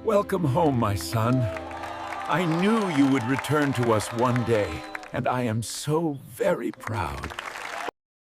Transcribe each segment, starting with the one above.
Welcome home, my son. I knew you would return to us one day, and I am so very proud.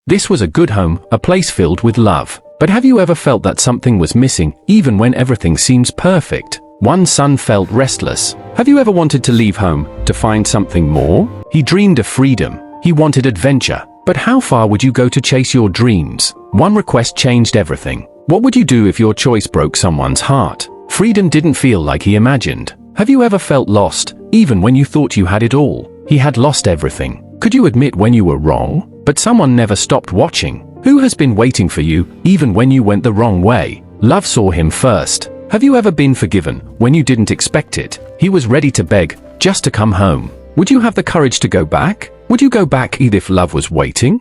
This was a good home, a place filled with love. But have you ever felt that something was missing, even when everything seems perfect? One son felt restless. Have you ever wanted to leave home, to find something more? He dreamed of freedom. He wanted adventure. But how far would you go to chase your dreams? One request changed everything. What would you do if your choice broke someone's heart? Freedom didn't feel like he imagined. Have you ever felt lost, even when you thought you had it all? He had lost everything. Could you admit when you were wrong? But someone never stopped watching. Who has been waiting for you, even when you went the wrong way? Love saw him first. Have you ever been forgiven when you didn't expect it? He was ready to beg, just to come home. Would you have the courage to go back? Would you go back even if love was waiting?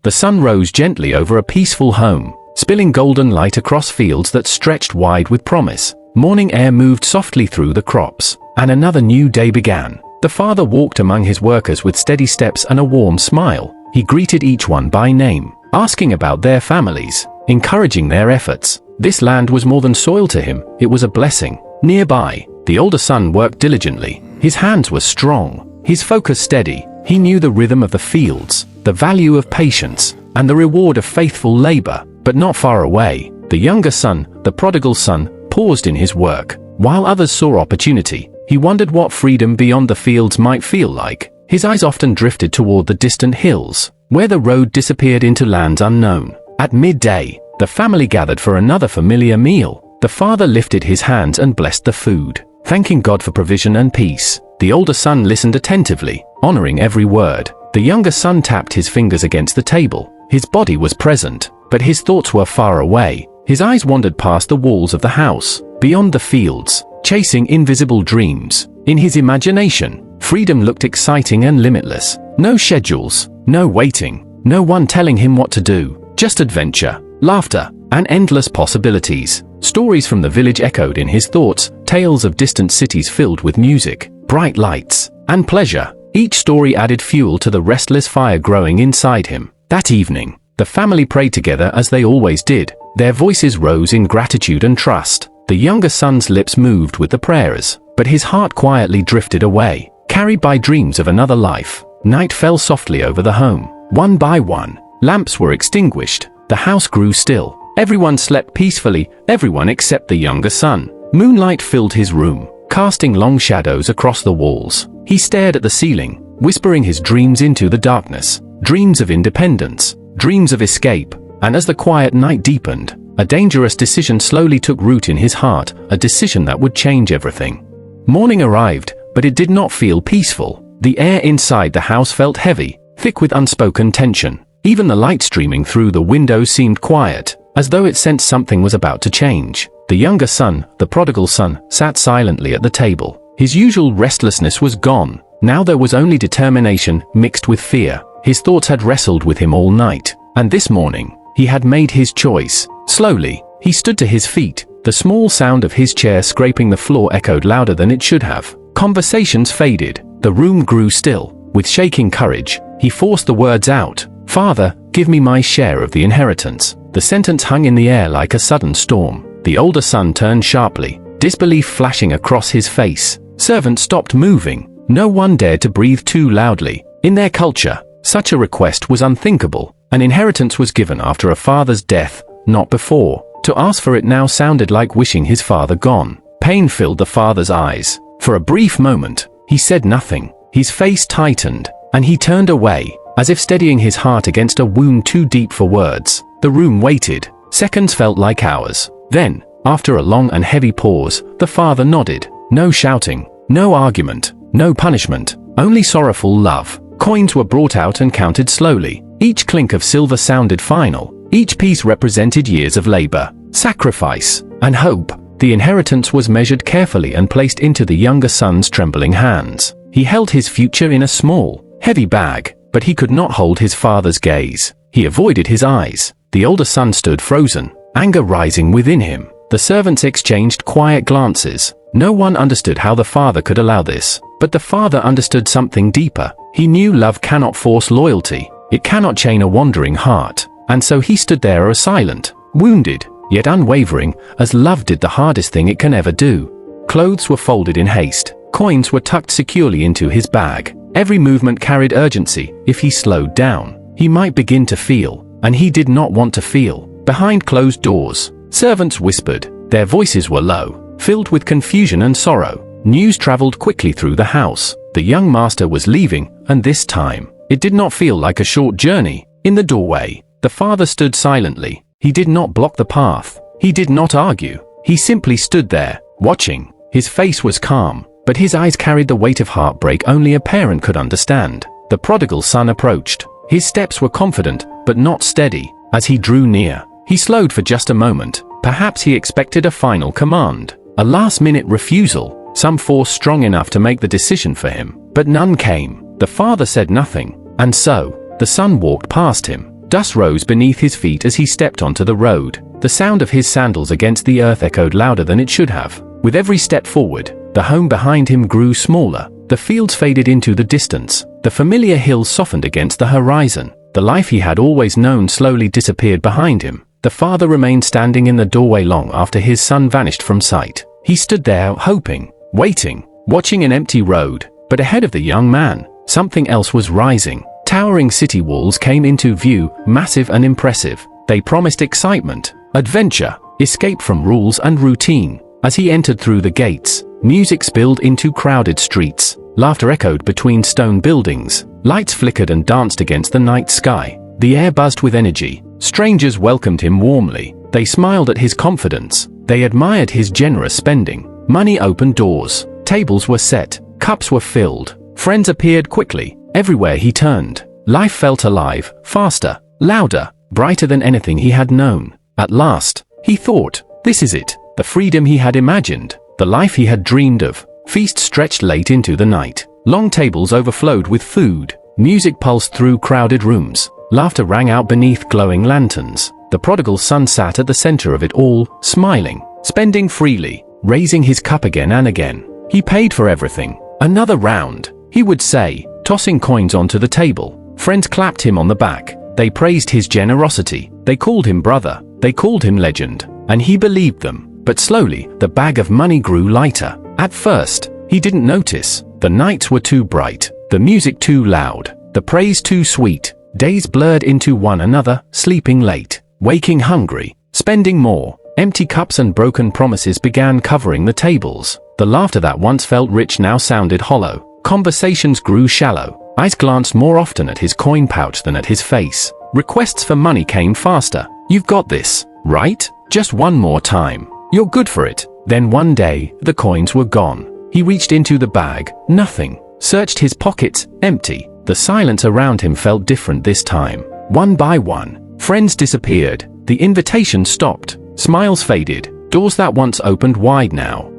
The sun rose gently over a peaceful home, spilling golden light across fields that stretched wide with promise. Morning air moved softly through the crops, and another new day began. The father walked among his workers with steady steps and a warm smile. He greeted each one by name, asking about their families, encouraging their efforts. This land was more than soil to him, it was a blessing. Nearby, the older son worked diligently. His hands were strong, his focus steady. He knew the rhythm of the fields, the value of patience, and the reward of faithful labor. But not far away, the younger son, the prodigal son, paused in his work. While others saw opportunity, he wondered what freedom beyond the fields might feel like. His eyes often drifted toward the distant hills, where the road disappeared into lands unknown. At midday, the family gathered for another familiar meal. The father lifted his hands and blessed the food, thanking God for provision and peace. The older son listened attentively, honoring every word. The younger son tapped his fingers against the table. His body was present, but his thoughts were far away. His eyes wandered past the walls of the house, beyond the fields, chasing invisible dreams. In his imagination, freedom looked exciting and limitless. No schedules, no waiting, no one telling him what to do. Just adventure, laughter, and endless possibilities. Stories from the village echoed in his thoughts, tales of distant cities filled with music, bright lights, and pleasure. Each story added fuel to the restless fire growing inside him. That evening, the family prayed together as they always did. Their voices rose in gratitude and trust. The younger son's lips moved with the prayers, but his heart quietly drifted away, carried by dreams of another life. Night fell softly over the home. One by one, lamps were extinguished. The house grew still. Everyone slept peacefully, everyone except the younger son. Moonlight filled his room, casting long shadows across the walls. He stared at the ceiling, whispering his dreams into the darkness. Dreams of independence, dreams of escape. And as the quiet night deepened, a dangerous decision slowly took root in his heart, a decision that would change everything. Morning arrived, but it did not feel peaceful. The air inside the house felt heavy, thick with unspoken tension. Even the light streaming through the windows seemed quiet, as though it sensed something was about to change. The younger son, the prodigal son, sat silently at the table. His usual restlessness was gone. Now there was only determination mixed with fear. His thoughts had wrestled with him all night, and this morning, he had made his choice. Slowly, he stood to his feet. The small sound of his chair scraping the floor echoed louder than it should have. Conversations faded. The room grew still. With shaking courage, he forced the words out. "Father, give me my share of the inheritance." The sentence hung in the air like a sudden storm. The older son turned sharply, disbelief flashing across his face. Servants stopped moving. No one dared to breathe too loudly. In their culture, such a request was unthinkable. An inheritance was given after a father's death, not before. To ask for it now sounded like wishing his father gone. Pain filled the father's eyes. For a brief moment, he said nothing. His face tightened, and he turned away, as if steadying his heart against a wound too deep for words. The room waited. Seconds felt like hours. Then, after a long and heavy pause, the father nodded. No shouting, no argument, no punishment, only sorrowful love. Coins were brought out and counted slowly. Each clink of silver sounded final. Each piece represented years of labor, sacrifice, and hope. The inheritance was measured carefully and placed into the younger son's trembling hands. He held his future in a small, heavy bag, but he could not hold his father's gaze. He avoided his eyes. The older son stood frozen, anger rising within him. The servants exchanged quiet glances. No one understood how the father could allow this, but the father understood something deeper. He knew love cannot force loyalty. It cannot chain a wandering heart. And so he stood there silent, wounded, yet unwavering, as love did the hardest thing it can ever do. Clothes were folded in haste. Coins were tucked securely into his bag. Every movement carried urgency. If he slowed down, he might begin to feel, and he did not want to feel. Behind closed doors, servants whispered. Their voices were low, filled with confusion and sorrow. News traveled quickly through the house. The young master was leaving, and this time, it did not feel like a short journey. In the doorway, the father stood silently. He did not block the path. He did not argue. He simply stood there, watching. His face was calm, but his eyes carried the weight of heartbreak only a parent could understand. The prodigal son approached. His steps were confident, but not steady. As he drew near, he slowed for just a moment. Perhaps he expected a final command, a last-minute refusal, some force strong enough to make the decision for him. But none came. The father said nothing, and so, the son walked past him. Dust rose beneath his feet as he stepped onto the road. The sound of his sandals against the earth echoed louder than it should have. With every step forward, the home behind him grew smaller. The fields faded into the distance. The familiar hills softened against the horizon. The life he had always known slowly disappeared behind him. The father remained standing in the doorway long after his son vanished from sight. He stood there, hoping, waiting, watching an empty road. But ahead of the young man, something else was rising. Towering city walls came into view, massive and impressive. They promised excitement, adventure, escape from rules and routine. As he entered through the gates, music spilled into crowded streets. Laughter echoed between stone buildings. Lights flickered and danced against the night sky. The air buzzed with energy. Strangers welcomed him warmly. They smiled at his confidence. They admired his generous spending. Money opened doors. Tables were set. Cups were filled. Friends appeared quickly. Everywhere he turned, life felt alive, faster, louder, brighter than anything he had known. At last, he thought, this is it. The freedom he had imagined, the life he had dreamed of. Feasts stretched late into the night. Long tables overflowed with food. Music pulsed through crowded rooms. Laughter rang out beneath glowing lanterns. The prodigal son sat at the center of it all, smiling, spending freely, raising his cup again and again. He paid for everything. Another round, he would say, tossing coins onto the table. Friends clapped him on the back. They praised his generosity. They called him brother. They called him legend. And he believed them. But slowly, the bag of money grew lighter. At first, he didn't notice. The nights were too bright, the music too loud, the praise too sweet. Days blurred into one another, sleeping late, waking hungry, spending more. Empty cups and broken promises began covering the tables. The laughter that once felt rich now sounded hollow. Conversations grew shallow. Eyes glanced more often at his coin pouch than at his face. Requests for money came faster. You've got this, right? Just one more time. You're good for it. Then one day, the coins were gone. He reached into the bag, nothing. Searched his pockets, empty. The silence around him felt different this time. One by one, friends disappeared. The invitation stopped. Smiles faded. Doors that once opened wide now.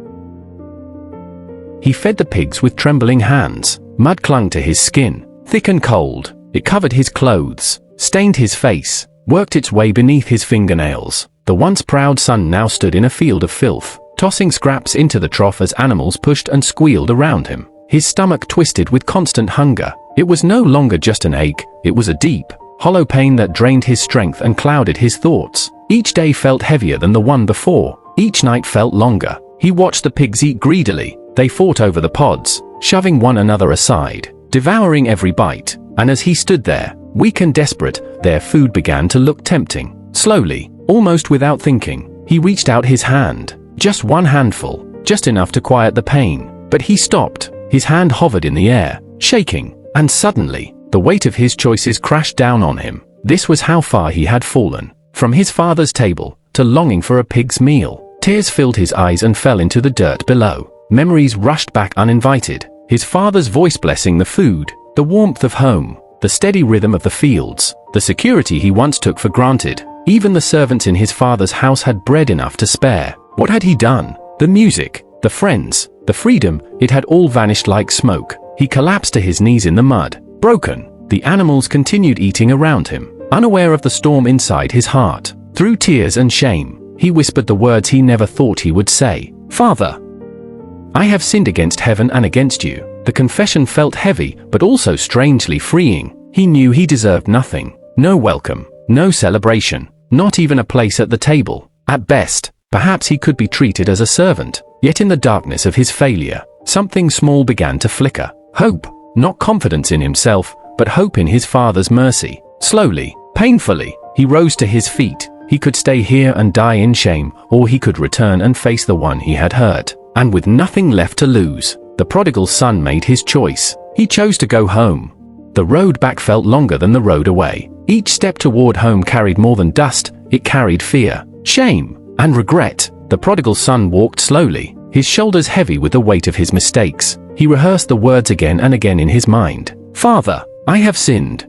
He fed the pigs with trembling hands. Mud clung to his skin, thick and cold. It covered his clothes, stained his face, worked its way beneath his fingernails. The once proud son now stood in a field of filth, tossing scraps into the trough as animals pushed and squealed around him. His stomach twisted with constant hunger. It was no longer just an ache, it was a deep, hollow pain that drained his strength and clouded his thoughts. Each day felt heavier than the one before. Each night felt longer. He watched the pigs eat greedily. They fought over the pods, shoving one another aside, devouring every bite. And as he stood there, weak and desperate, their food began to look tempting. Slowly, almost without thinking, he reached out his hand. Just one handful, just enough to quiet the pain. But he stopped. His hand hovered in the air, shaking. And suddenly, the weight of his choices crashed down on him. This was how far he had fallen. From his father's table, to longing for a pig's meal. Tears filled his eyes and fell into the dirt below. Memories rushed back uninvited. His father's voice blessing the food, the warmth of home, the steady rhythm of the fields, the security he once took for granted. Even the servants in his father's house had bread enough to spare. What had he done? The music, the friends, the freedom, it had all vanished like smoke. He collapsed to his knees in the mud. Broken, the animals continued eating around him, unaware of the storm inside his heart. Through tears and shame, he whispered the words he never thought he would say. Father, I have sinned against heaven and against you. The confession felt heavy, but also strangely freeing. He knew he deserved nothing. No welcome, no celebration, not even a place at the table. At best, Perhaps he could be treated as a servant. Yet in the darkness of his failure, something small began to flicker. Hope. Not confidence in himself, but hope in his father's mercy. Slowly, painfully, he rose to his feet. He could stay here and die in shame, or he could return and face the one he had hurt. And with nothing left to lose, the prodigal son made his choice. He chose to go home. The road back felt longer than the road away. Each step toward home carried more than dust. It carried fear, shame, and regret. The prodigal son walked slowly, his shoulders heavy with the weight of his mistakes. He rehearsed the words again and again in his mind. "Father, I have sinned.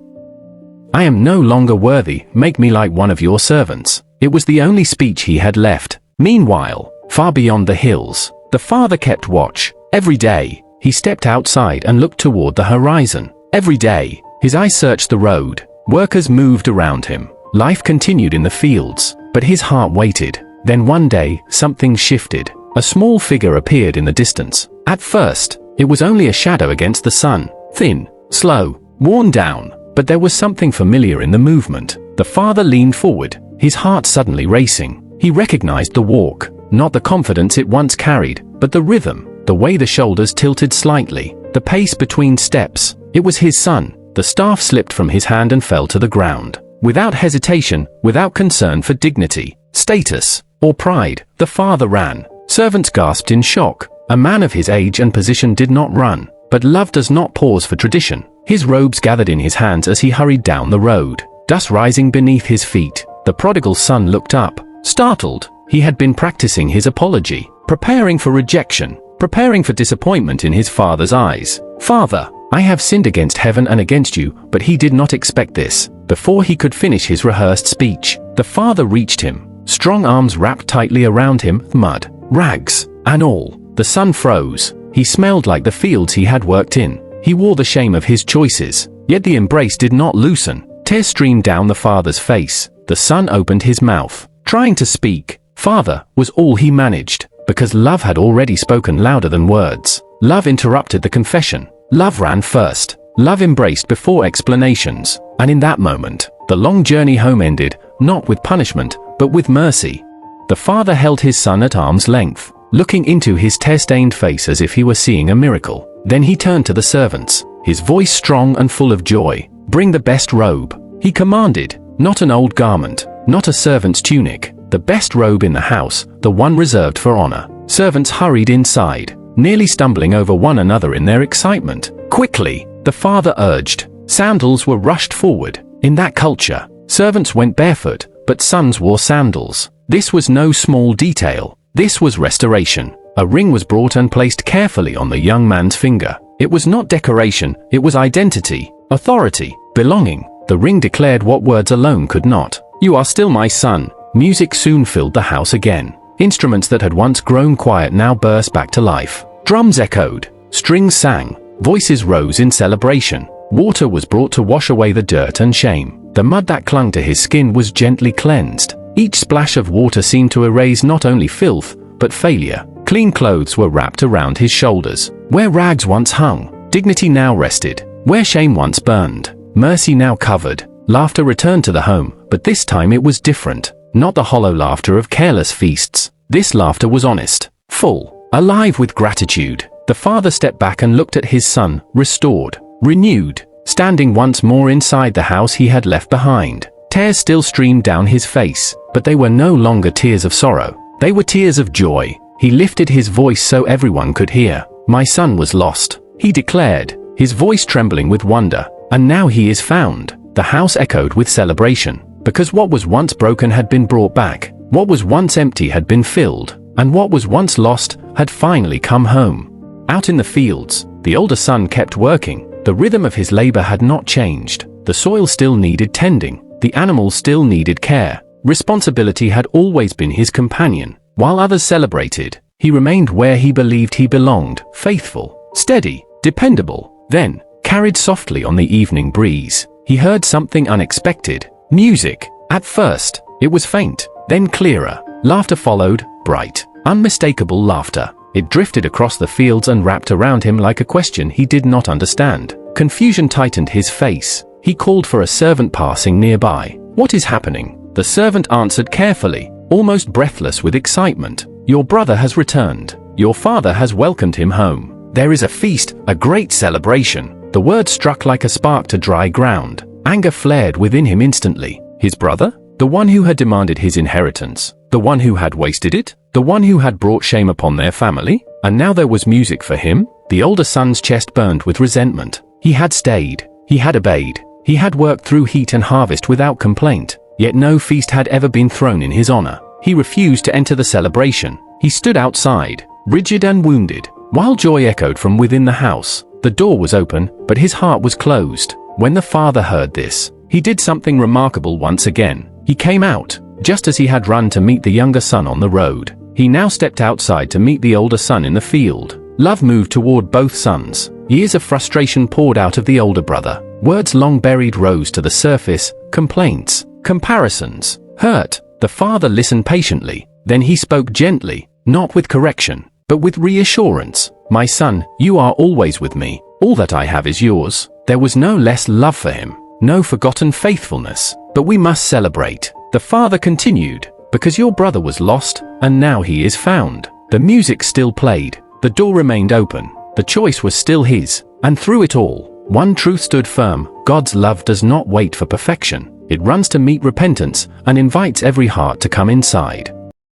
I am no longer worthy. Make me like one of your servants." It was the only speech he had left. Meanwhile, far beyond the hills, the father kept watch. Every day, he stepped outside and looked toward the horizon. Every day, his eyes searched the road. Workers moved around him. Life continued in the fields, but his heart waited. Then one day, something shifted. A small figure appeared in the distance. At first, it was only a shadow against the sun. Thin, slow, worn down, but there was something familiar in the movement. The father leaned forward, his heart suddenly racing. He recognized the walk, not the confidence it once carried, but the rhythm, the way the shoulders tilted slightly, the pace between steps. It was his son. The staff slipped from his hand and fell to the ground. Without hesitation, without concern for dignity, status, or pride, the father ran. Servants gasped in shock. A man of his age and position did not run, but love does not pause for tradition. His robes gathered in his hands as he hurried down the road, dust rising beneath his feet. The prodigal son looked up, startled. He had been practicing his apology, preparing for rejection, preparing for disappointment in his father's eyes. "Father, I have sinned against heaven and against you," but he did not expect this. Before he could finish his rehearsed speech, the father reached him, strong arms wrapped tightly around him, mud, rags, and all. The son froze. He smelled like the fields he had worked in. He wore the shame of his choices. Yet the embrace did not loosen. Tears streamed down the father's face. The son opened his mouth, trying to speak. "Father" was all he managed, because love had already spoken louder than words. Love interrupted the confession. Love ran first. Love embraced before explanations. And in that moment, the long journey home ended, not with punishment, but with mercy. The father held his son at arm's length, looking into his tear-stained face as if he were seeing a miracle. Then he turned to the servants, his voice strong and full of joy. "Bring the best robe," he commanded. Not an old garment, not a servant's tunic, the best robe in the house, the one reserved for honor. Servants hurried inside, nearly stumbling over one another in their excitement. "Quickly," the father urged. Sandals were rushed forward. In that culture, servants went barefoot, but sons wore sandals. This was no small detail. This was restoration. A ring was brought and placed carefully on the young man's finger. It was not decoration, it was identity, authority, belonging. The ring declared what words alone could not. "You are still my son." Music soon filled the house again. Instruments that had once grown quiet now burst back to life. Drums echoed, strings sang, voices rose in celebration. Water was brought to wash away the dirt and shame. The mud that clung to his skin was gently cleansed. Each splash of water seemed to erase not only filth, but failure. Clean clothes were wrapped around his shoulders. Where rags once hung, dignity now rested. Where shame once burned, mercy now covered. Laughter returned to the home, but this time it was different. Not the hollow laughter of careless feasts. This laughter was honest, full, alive with gratitude. The father stepped back and looked at his son, restored, renewed, standing once more inside the house he had left behind. Tears still streamed down his face, but they were no longer tears of sorrow. They were tears of joy. He lifted his voice so everyone could hear. "My son was lost," he declared, his voice trembling with wonder. "And now he is found." The house echoed with celebration, because what was once broken had been brought back. What was once empty had been filled, and what was once lost had finally come home. Out in the fields, the older son kept working. The rhythm of his labor had not changed. The soil still needed tending. The animals still needed care. Responsibility had always been his companion. While others celebrated, he remained where he believed he belonged, faithful, steady, dependable. Then, carried softly on the evening breeze, he heard something unexpected. Music. At first, it was faint, then clearer. Laughter followed, bright, unmistakable laughter. It drifted across the fields and wrapped around him like a question he did not understand. Confusion tightened his face. He called for a servant passing nearby. "What is happening?" The servant answered carefully, almost breathless with excitement. Your brother has returned. Your father has welcomed him home. There is a feast, a great celebration. The word struck like a spark to dry ground. Anger flared within him instantly. His brother? The one who had demanded his inheritance? The one who had wasted it? The one who had brought shame upon their family? And now there was music for him? The older son's chest burned with resentment. He had stayed. He had obeyed. He had worked through heat and harvest without complaint. Yet no feast had ever been thrown in his honor. He refused to enter the celebration. He stood outside, rigid and wounded, while joy echoed from within the house. The door was open, but his heart was closed. When the father heard this, he did something remarkable once again. He came out, just as he had run to meet the younger son on the road. He now stepped outside to meet the older son in the field. Love moved toward both sons. Years of frustration poured out of the older brother. Words long buried rose to the surface, complaints, comparisons, hurt. The father listened patiently. Then he spoke gently, not with correction, but with reassurance. My son, you are always with me. All that I have is yours. There was no less love for him, no forgotten faithfulness. But we must celebrate. The father continued, because your brother was lost, and now he is found. The music still played. The door remained open. The choice was still his. And through it all, one truth stood firm. God's love does not wait for perfection. It runs to meet repentance and invites every heart to come inside.